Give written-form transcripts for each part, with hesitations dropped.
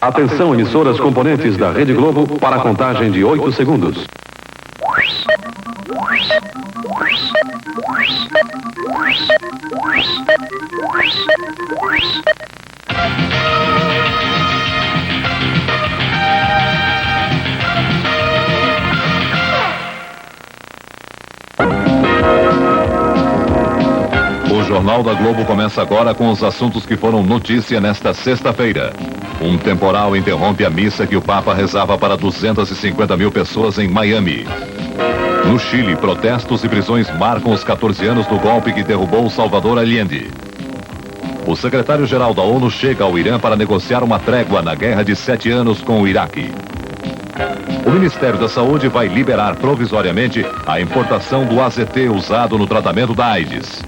Atenção, emissoras componentes da Rede Globo, para a contagem de 8 segundos. O Jornal da Globo começa agora com os assuntos que foram notícia nesta sexta-feira. Um temporal interrompe a missa que o Papa rezava para 250 mil pessoas em Miami. No Chile, protestos e prisões marcam os 14 anos do golpe que derrubou Salvador Allende. O secretário-geral da ONU chega ao Irã para negociar uma trégua na guerra de 7 anos com o Iraque. O Ministério da Saúde vai liberar provisoriamente a importação do AZT usado no tratamento da AIDS.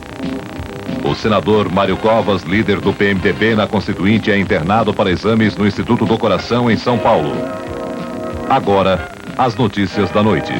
O senador Mário Covas, líder do PMDB na Constituinte, é internado para exames no Instituto do Coração, em São Paulo. Agora, as notícias da noite.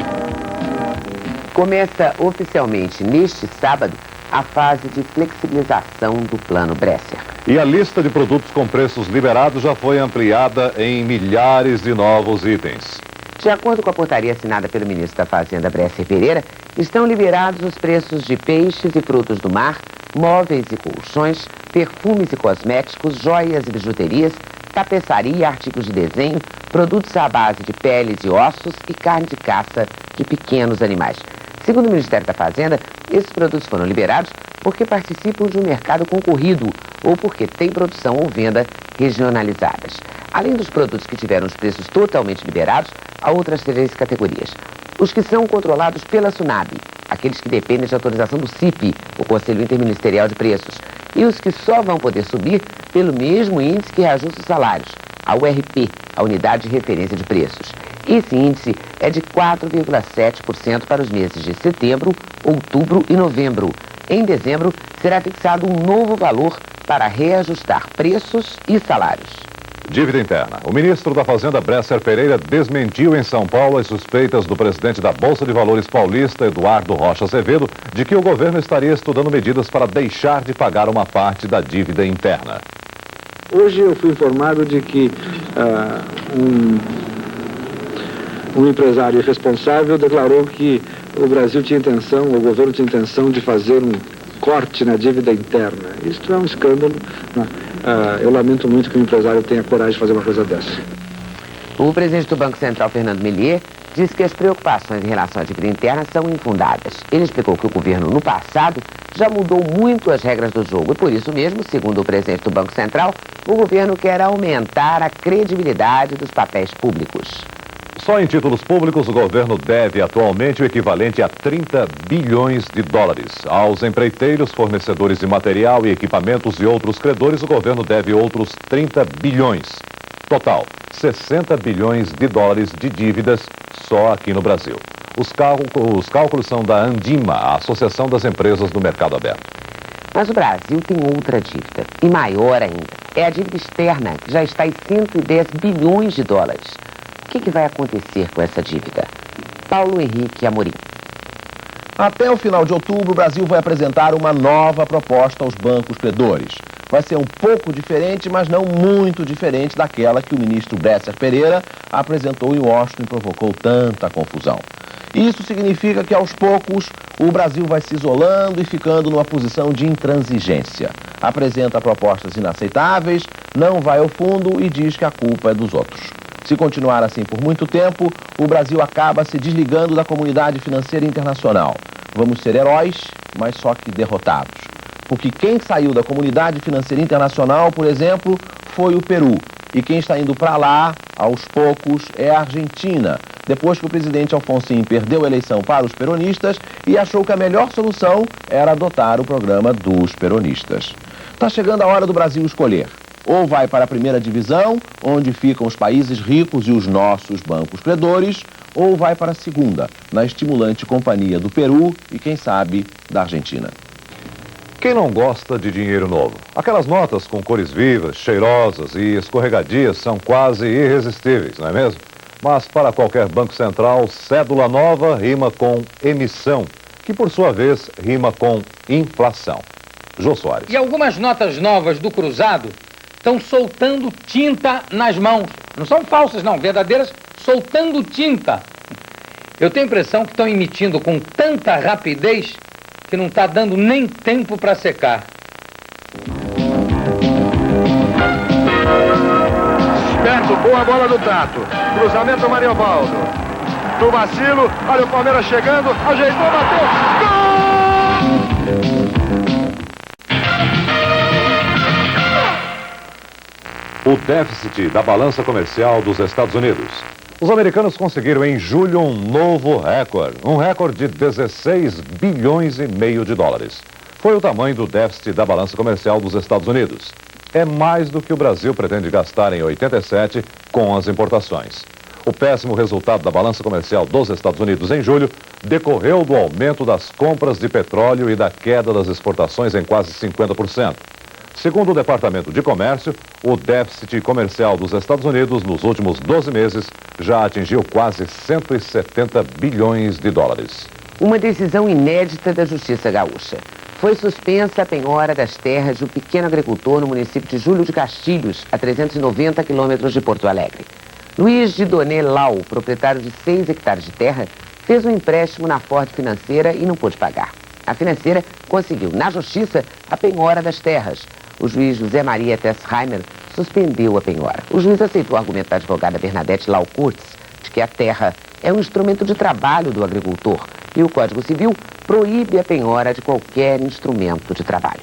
Começa oficialmente neste sábado a fase de flexibilização do Plano Bresser. E a lista de produtos com preços liberados já foi ampliada em milhares de novos itens. De acordo com a portaria assinada pelo ministro da Fazenda, Bresser Pereira, estão liberados os preços de peixes e frutos do mar, móveis e colchões, perfumes e cosméticos, joias e bijuterias, tapeçaria, artigos de desenho, produtos à base de peles e ossos e carne de caça de pequenos animais. Segundo o Ministério da Fazenda, esses produtos foram liberados porque participam de um mercado concorrido ou porque têm produção ou venda regionalizadas. Além dos produtos que tiveram os preços totalmente liberados, há outras 3 categorias. Os que são controlados pela SUNAB, aqueles que dependem de autorização do CIP, o Conselho Interministerial de Preços, e os que só vão poder subir pelo mesmo índice que reajusta os salários, a URP, a Unidade de Referência de Preços. Esse índice é de 4,7% para os meses de setembro, outubro e novembro. Em dezembro, será fixado um novo valor para reajustar preços e salários. Dívida interna. O ministro da Fazenda, Bresser Pereira, desmentiu em São Paulo as suspeitas do presidente da Bolsa de Valores paulista, Eduardo Rocha Azevedo, de que o governo estaria estudando medidas para deixar de pagar uma parte da dívida interna. Hoje eu fui informado de que um empresário responsável declarou que o Brasil tinha intenção, o governo tinha intenção de fazer um corte na dívida interna. Isso é um escândalo, né? Eu lamento muito que o empresário tenha coragem de fazer uma coisa dessa. O presidente do Banco Central, Fernando Melier, disse que as preocupações em relação à dívida interna são infundadas. Ele explicou que o governo, no passado, já mudou muito as regras do jogo e, por isso mesmo, segundo o presidente do Banco Central, o governo quer aumentar a credibilidade dos papéis públicos. Só em títulos públicos, o governo deve atualmente o equivalente a 30 bilhões de dólares. Aos empreiteiros, fornecedores de material e equipamentos e outros credores, o governo deve outros 30 bilhões. Total, 60 bilhões de dólares de dívidas só aqui no Brasil. Os cálculos são da Andima, a Associação das Empresas do Mercado Aberto. Mas o Brasil tem outra dívida, e maior ainda. É a dívida externa, que já está em 110 bilhões de dólares. O que vai acontecer com essa dívida? Paulo Henrique Amorim. Até o final de outubro, o Brasil vai apresentar uma nova proposta aos bancos credores. Vai ser um pouco diferente, mas não muito diferente daquela que o ministro Bresser Pereira apresentou em Washington e provocou tanta confusão. Isso significa que, aos poucos, o Brasil vai se isolando e ficando numa posição de intransigência. Apresenta propostas inaceitáveis, não vai ao fundo e diz que a culpa é dos outros. Se continuar assim por muito tempo, o Brasil acaba se desligando da comunidade financeira internacional. Vamos ser heróis, mas só que derrotados. Porque quem saiu da comunidade financeira internacional, por exemplo, foi o Peru. E quem está indo para lá, aos poucos, é a Argentina. Depois que o presidente Alfonsín perdeu a eleição para os peronistas e achou que a melhor solução era adotar o programa dos peronistas. Está chegando a hora do Brasil escolher. Ou vai para a primeira divisão, onde ficam os países ricos e os nossos bancos credores, ou vai para a segunda, na estimulante companhia do Peru e, quem sabe, da Argentina. Quem não gosta de dinheiro novo? Aquelas notas com cores vivas, cheirosas e escorregadias são quase irresistíveis, não é mesmo? Mas para qualquer banco central, cédula nova rima com emissão, que por sua vez rima com inflação. Jô Soares. E algumas notas novas do cruzado estão soltando tinta nas mãos. Não são falsas, não, verdadeiras, soltando tinta. Eu tenho a impressão que estão emitindo com tanta rapidez que não está dando nem tempo para secar. Esperto, boa bola do Tato. Cruzamento Mariovaldo. No vacilo, olha o Palmeiras chegando, ajeitou, bateu. Gol! O déficit da balança comercial dos Estados Unidos. Os americanos conseguiram em julho um novo recorde, um recorde de 16 bilhões e meio de dólares. Foi o tamanho do déficit da balança comercial dos Estados Unidos. É mais do que o Brasil pretende gastar em 87 com as importações. O péssimo resultado da balança comercial dos Estados Unidos em julho decorreu do aumento das compras de petróleo e da queda das exportações em quase 50%. Segundo o Departamento de Comércio, o déficit comercial dos Estados Unidos nos últimos 12 meses já atingiu quase 170 bilhões de dólares. Uma decisão inédita da Justiça Gaúcha. Foi suspensa a penhora das terras de um pequeno agricultor no município de Júlio de Castilhos, a 390 quilômetros de Porto Alegre. Luiz de Doné Lau, proprietário de 6 hectares de terra, fez um empréstimo na Ford Financeira e não pôde pagar. A financeira conseguiu, na justiça, a penhora das terras. O juiz José Maria Tessheimer suspendeu a penhora. O juiz aceitou o argumento da advogada Bernadette Lau Kurtz de que a terra é um instrumento de trabalho do agricultor e o Código Civil proíbe a penhora de qualquer instrumento de trabalho.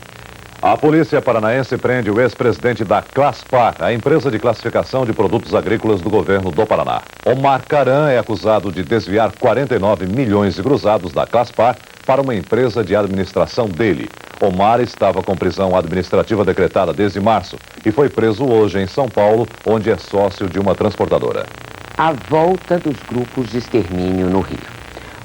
A polícia paranaense prende o ex-presidente da Claspar, a empresa de classificação de produtos agrícolas do governo do Paraná. Omar Caran é acusado de desviar 49 milhões de cruzados da Claspar para uma empresa de administração dele. Omar estava com prisão administrativa decretada desde março e foi preso hoje em São Paulo, onde é sócio de uma transportadora. A volta dos grupos de extermínio no Rio.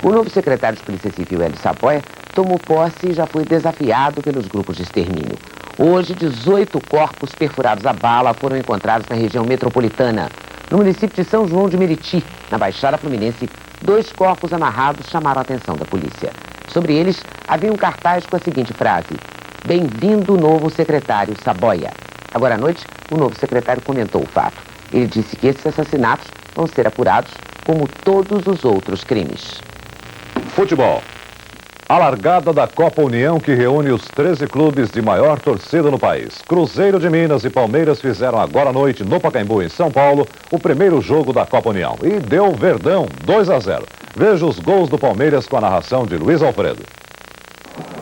O novo secretário de Polícia Civil, Hélio Saboia, tomou posse e já foi desafiado pelos grupos de extermínio. Hoje, 18 corpos perfurados a bala foram encontrados na região metropolitana. No município de São João de Meriti, na Baixada Fluminense, 2 corpos amarrados chamaram a atenção da polícia. Sobre eles, havia um cartaz com a seguinte frase: "Bem-vindo, novo secretário Saboia". Agora à noite, o novo secretário comentou o fato. Ele disse que esses assassinatos vão ser apurados como todos os outros crimes. Futebol. A largada da Copa União, que reúne os 13 clubes de maior torcida no país. Cruzeiro de Minas e Palmeiras fizeram agora à noite no Pacaembu, em São Paulo, o primeiro jogo da Copa União. E deu Verdão 2-0. Veja os gols do Palmeiras com a narração de Luiz Alfredo.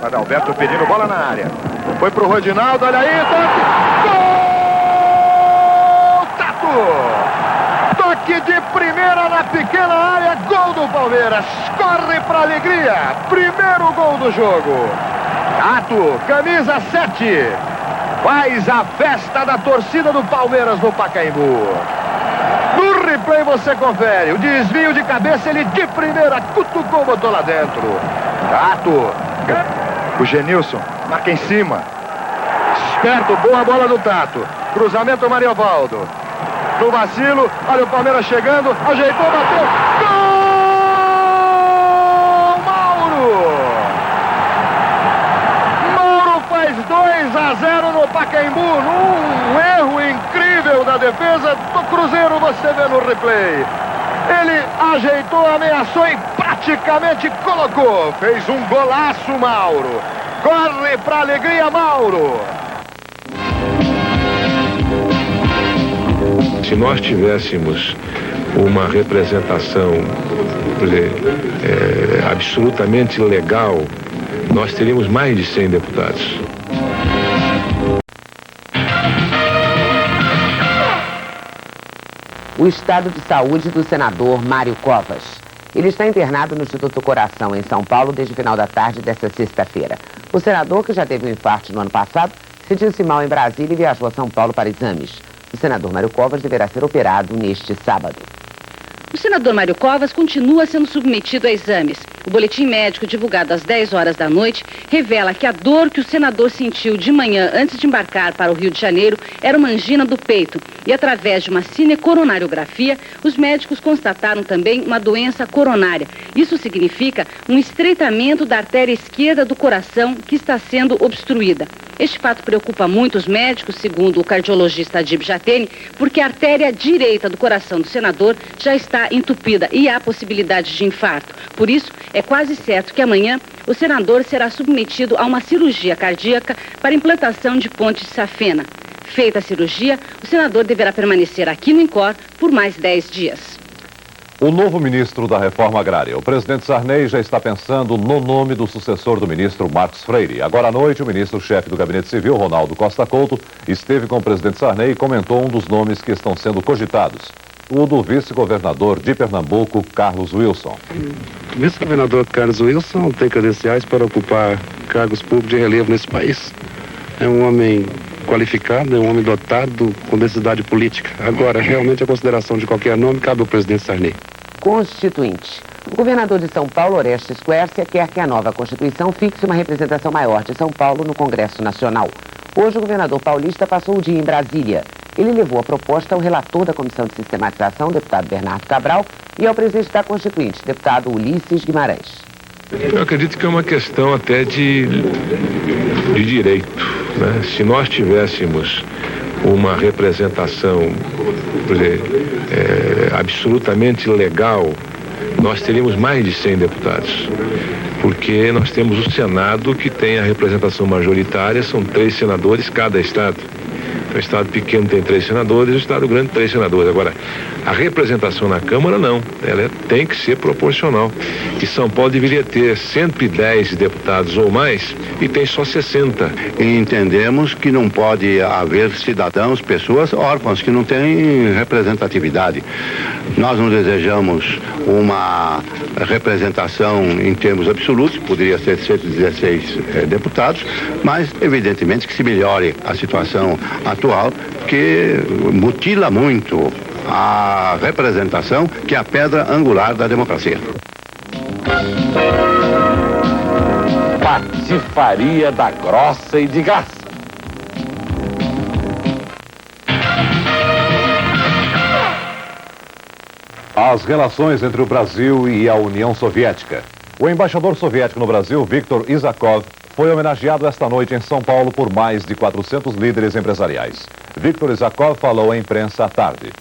Adalberto pedindo bola na área. Foi pro Rodinaldo, olha aí, toque! Gol! Tato! Toque de primeira na pequena área, gol do Palmeiras. Corre pra alegria. Primeiro gol do jogo. Tato, camisa 7. Faz a festa da torcida do Palmeiras no Pacaembu. No replay você confere. O desvio de cabeça, ele de primeira cutucou, botou lá dentro. Tato. O Genilson marca em cima. Esperto, boa bola do Tato. Cruzamento Mariovaldo. No vacilo, olha o Palmeiras chegando, ajeitou, bateu. Gol! Mauro! Mauro faz 2-0 no Pacaembu, num erro incrível da defesa do Cruzeiro, você vê no replay. Ele ajeitou, ameaçou e praticamente colocou. Fez um golaço, Mauro. Corre pra alegria, Mauro. Se nós tivéssemos uma representação absolutamente legal, nós teríamos mais de 100 deputados. O estado de saúde do senador Mário Covas. Ele está internado no Instituto Coração, em São Paulo, desde o final da tarde desta sexta-feira. O senador, que já teve um infarto no ano passado, sentiu-se mal em Brasília e viajou a São Paulo para exames. O senador Mário Covas deverá ser operado neste sábado. O senador Mário Covas continua sendo submetido a exames. O boletim médico divulgado às 10 horas da noite revela que a dor que o senador sentiu de manhã antes de embarcar para o Rio de Janeiro era uma angina do peito. E através de uma cinecoronariografia, os médicos constataram também uma doença coronária. Isso significa um estreitamento da artéria esquerda do coração que está sendo obstruída. Este fato preocupa muito os médicos, segundo o cardiologista Adib Jatene, porque a artéria direita do coração do senador já está entupida e há possibilidade de infarto. Por isso, é quase certo que amanhã o senador será submetido a uma cirurgia cardíaca para implantação de ponte de safena. Feita a cirurgia, o senador deverá permanecer aqui no INCOR por mais 10 dias. O novo ministro da Reforma Agrária, o presidente Sarney, já está pensando no nome do sucessor do ministro Marcos Freire. Agora à noite, o ministro-chefe do Gabinete Civil, Ronaldo Costa Couto, esteve com o presidente Sarney e comentou um dos nomes que estão sendo cogitados. O do vice-governador de Pernambuco, Carlos Wilson. O vice-governador Carlos Wilson tem credenciais para ocupar cargos públicos de relevo nesse país. É um homem qualificado, é um homem dotado com densidade política. Agora, realmente, a consideração de qualquer nome cabe ao presidente Sarney. Constituinte. O governador de São Paulo, Orestes Quércia, quer que a nova Constituição fixe uma representação maior de São Paulo no Congresso Nacional. Hoje, o governador paulista passou o dia em Brasília. Ele levou a proposta ao relator da Comissão de Sistematização, deputado Bernardo Cabral, e ao presidente da Constituinte, deputado Ulisses Guimarães. Eu acredito que é uma questão até de direito, né? Se nós tivéssemos uma representação, por exemplo, absolutamente legal, nós teríamos mais de 100 deputados, porque nós temos o Senado que tem a representação majoritária, são 3 senadores cada estado. O estado pequeno tem 3 senadores, o estado grande 3 senadores. Agora, a representação na Câmara não, ela tem que ser proporcional. E São Paulo deveria ter 110 deputados ou mais e tem só 60. E entendemos que não pode haver cidadãos, pessoas órfãos que não têm representatividade. Nós não desejamos uma representação em termos absolutos, poderia ser 116 deputados, mas evidentemente que se melhore a situação atual, que mutila muito a representação, que é a pedra angular da democracia. Patifaria da grossa e de graça. As relações entre o Brasil e a União Soviética. O embaixador soviético no Brasil, Viktor Isakov, foi homenageado esta noite em São Paulo por mais de 400 líderes empresariais. Viktor Isakov falou à imprensa à tarde.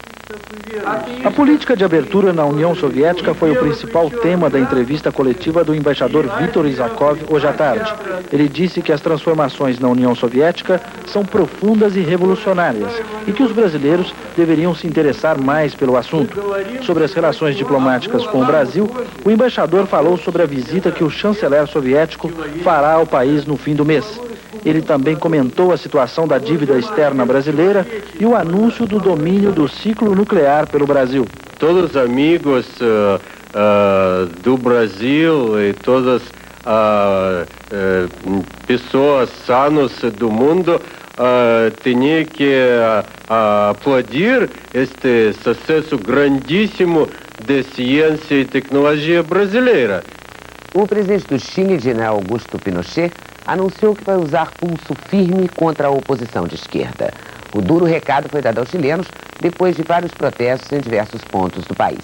A política de abertura na União Soviética foi o principal tema da entrevista coletiva do embaixador Viktor Isakov hoje à tarde. Ele disse que as transformações na União Soviética são profundas e revolucionárias e que os brasileiros deveriam se interessar mais pelo assunto. Sobre as relações diplomáticas com o Brasil, o embaixador falou sobre a visita que o chanceler soviético fará ao país no fim do mês. Ele também comentou a situação da dívida externa brasileira e o anúncio do domínio do ciclo nuclear pelo Brasil. Todos os amigos do Brasil e todas pessoas sanas do mundo têm que aplaudir este sucesso grandíssimo de ciência e tecnologia brasileira. O presidente do Chile, general Augusto Pinochet, anunciou que vai usar pulso firme contra a oposição de esquerda. O duro recado foi dado aos chilenos depois de vários protestos em diversos pontos do país.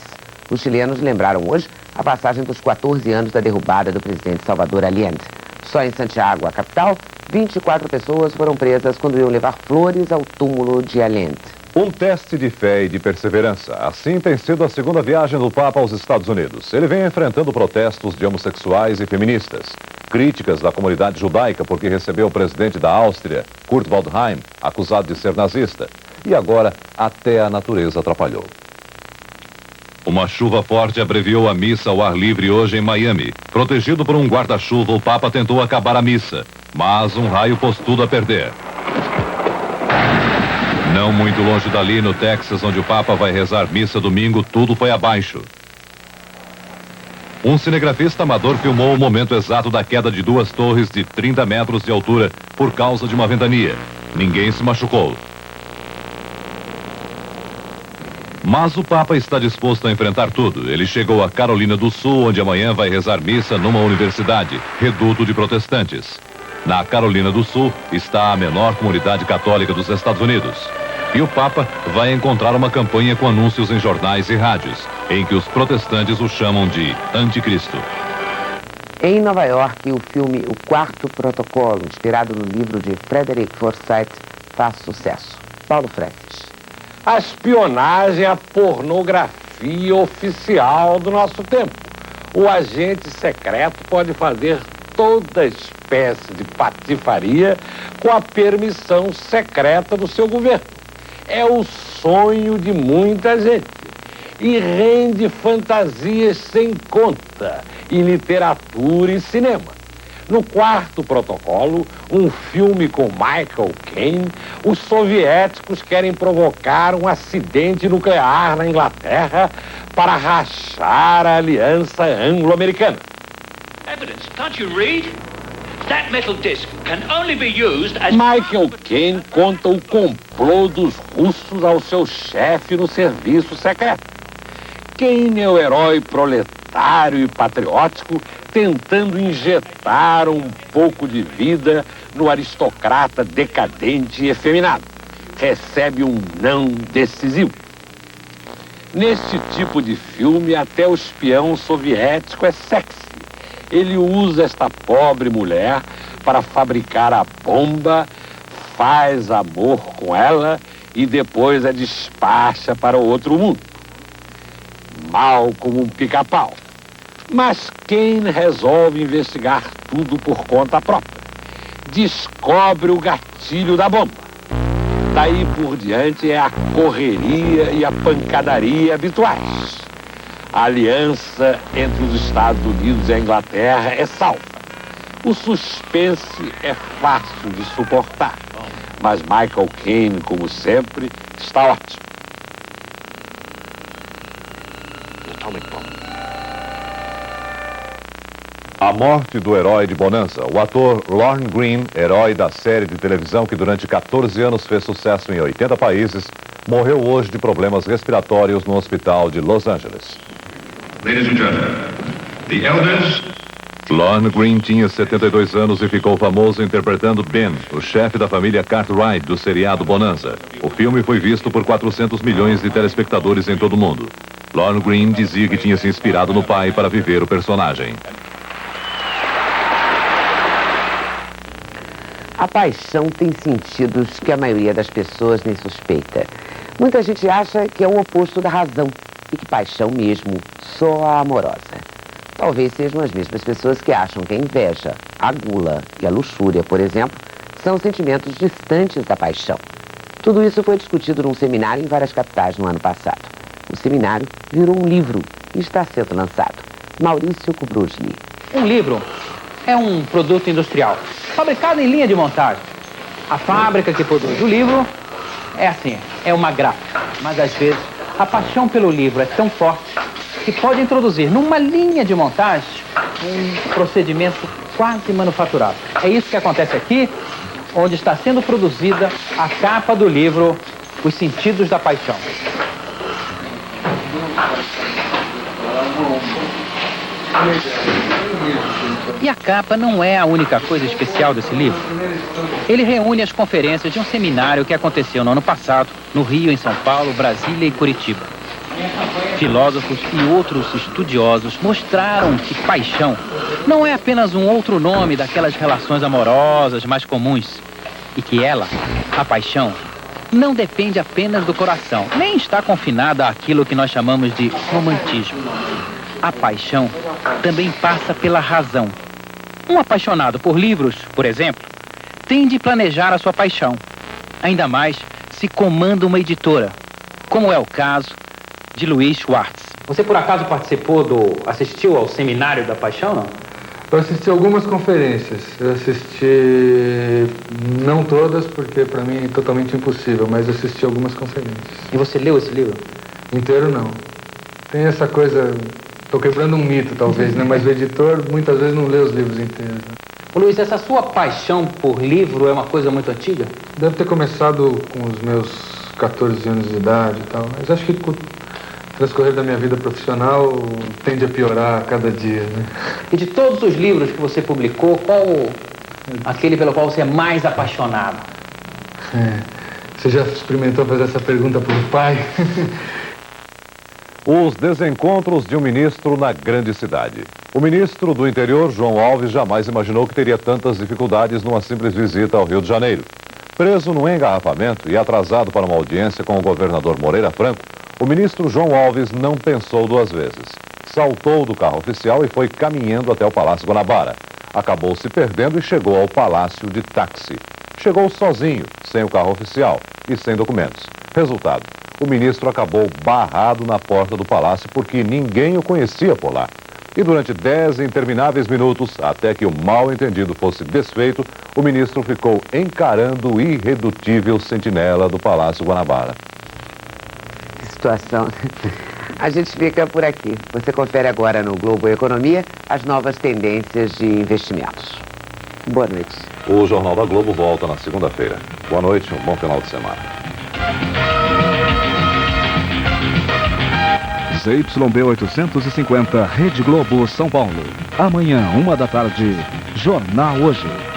Os chilenos lembraram hoje a passagem dos 14 anos da derrubada do presidente Salvador Allende. Só em Santiago, a capital, 24 pessoas foram presas quando iam levar flores ao túmulo de Allende. Um teste de fé e de perseverança. Assim tem sido a segunda viagem do Papa aos Estados Unidos. Ele vem enfrentando protestos de homossexuais e feministas. Críticas da comunidade judaica porque recebeu o presidente da Áustria, Kurt Waldheim, acusado de ser nazista. E agora até a natureza atrapalhou. Uma chuva forte abreviou a missa ao ar livre hoje em Miami. Protegido por um guarda-chuva, o Papa tentou acabar a missa, mas um raio pôs tudo a perder. Não muito longe dali, no Texas, onde o Papa vai rezar missa domingo, tudo foi abaixo. Um cinegrafista amador filmou o momento exato da queda de 2 torres de 30 metros de altura por causa de uma ventania. Ninguém se machucou. Mas o Papa está disposto a enfrentar tudo. Ele chegou a Carolina do Sul, onde amanhã vai rezar missa numa universidade, reduto de protestantes. Na Carolina do Sul está a menor comunidade católica dos Estados Unidos. E o Papa vai encontrar uma campanha com anúncios em jornais e rádios, em que os protestantes o chamam de anticristo. Em Nova York, o filme O Quarto Protocolo, inspirado no livro de Frederick Forsyth, faz sucesso. Paulo Francis. A espionagem é a pornografia oficial do nosso tempo. O agente secreto pode fazer toda espécie de patifaria com a permissão secreta do seu governo. É o sonho de muita gente e rende fantasias sem conta em literatura e cinema. No Quarto Protocolo, um filme com Michael Caine, os soviéticos querem provocar um acidente nuclear na Inglaterra para rachar a aliança anglo-americana. Evidence, can't you read? That metal disc can only be used as... Michael Caine conta o complô dos russos ao seu chefe no serviço secreto. Caine é o herói proletário e patriótico tentando injetar um pouco de vida no aristocrata decadente e efeminado. Recebe um não decisivo. Neste tipo de filme, até o espião soviético é sexy. Ele usa esta pobre mulher para fabricar a bomba, faz amor com ela e depois a despacha para o outro mundo. Mal como um pica-pau. Mas Caine resolve investigar tudo por conta própria. Descobre o gatilho da bomba. Daí por diante é a correria e a pancadaria habituais. A aliança entre os Estados Unidos e a Inglaterra é salva. O suspense é fácil de suportar. Mas Michael Caine, como sempre, está ótimo. A morte do herói de Bonanza, o ator Lorne Greene, herói da série de televisão que durante 14 anos fez sucesso em 80 países, morreu hoje de problemas respiratórios no hospital de Los Angeles. Ladies and gentlemen, the elders... Lorne Greene tinha 72 anos e ficou famoso interpretando Ben, o chefe da família Cartwright do seriado Bonanza. O filme foi visto por 400 milhões de telespectadores em todo o mundo. Lorne Greene dizia que tinha se inspirado no pai para viver o personagem. A paixão tem sentidos que a maioria das pessoas nem suspeita. Muita gente acha que é o oposto da razão e que paixão mesmo só a amorosa. Talvez sejam as mesmas pessoas que acham que a inveja, a gula e a luxúria, por exemplo, são sentimentos distantes da paixão. Tudo isso foi discutido num seminário em várias capitais no ano passado. O seminário virou um livro e está sendo lançado. Maurício Kubrusli. Um livro é um produto industrial, fabricado em linha de montagem. A fábrica que produz o livro é assim, é uma gráfica. Mas às vezes a paixão pelo livro é tão forte que pode introduzir numa linha de montagem um procedimento quase manufaturado. É isso que acontece aqui, onde está sendo produzida a capa do livro Os Sentidos da Paixão. E a capa não é a única coisa especial desse livro. Ele reúne as conferências de um seminário que aconteceu no ano passado, no Rio, em São Paulo, Brasília e Curitiba. Filósofos e outros estudiosos mostraram que paixão não é apenas um outro nome daquelas relações amorosas mais comuns e que ela, a paixão, não depende apenas do coração, nem está confinada àquilo que nós chamamos de romantismo. A paixão também passa pela razão. Um apaixonado por livros, por exemplo, tem de planejar a sua paixão, ainda mais se comanda uma editora, como é o caso de Luiz Schwartz. Você por acaso assistiu ao Seminário da Paixão, não? Eu assisti algumas conferências. Eu assisti, não todas, porque para mim é totalmente impossível, mas assisti algumas conferências. E você leu esse livro? Inteiro não. Tem essa coisa, estou quebrando um mito talvez, né? Mas o editor muitas vezes não lê os livros inteiros. Né? Ô Luiz, essa sua paixão por livro é uma coisa muito antiga? Deve ter começado com os meus 14 anos de idade e tal, mas acho que com o transcorrer da minha vida profissional tende a piorar a cada dia, né? E de todos os livros que você publicou, qual aquele pelo qual você é mais apaixonado? Você já experimentou fazer essa pergunta para o pai? Os desencontros de um ministro na grande cidade. O ministro do Interior, João Alves, jamais imaginou que teria tantas dificuldades numa simples visita ao Rio de Janeiro. Preso num engarrafamento e atrasado para uma audiência com o governador Moreira Franco, o ministro João Alves não pensou duas vezes. Saltou do carro oficial e foi caminhando até o Palácio Guanabara. Acabou se perdendo e chegou ao palácio de táxi. Chegou sozinho, sem o carro oficial e sem documentos. Resultado, o ministro acabou barrado na porta do palácio porque ninguém o conhecia por lá. E durante 10 intermináveis minutos, até que o mal-entendido fosse desfeito, o ministro ficou encarando o irredutível sentinela do Palácio Guanabara. Que situação. A gente fica por aqui. Você confere agora no Globo Economia as novas tendências de investimentos. Boa noite. O Jornal da Globo volta na segunda-feira. Boa noite, um bom final de semana. ZYB 850, Rede Globo, São Paulo. Amanhã, 1 da tarde, Jornal Hoje.